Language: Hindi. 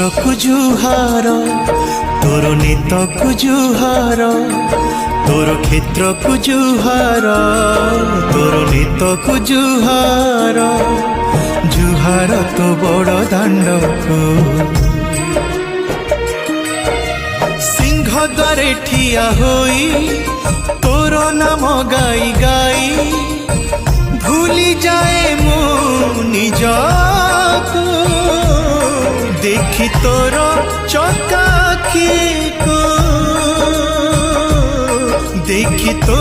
को जुहार तोर नेत को जुहार तोर क्षेत्र को जुहार तोर नेत को जुहार जुहार तो बड़ दांड को सिंह द्वारे ठिया होई तोर नाम गाई गाई भूली जाए मु निजको देखी तोर चकाखी को देखी तो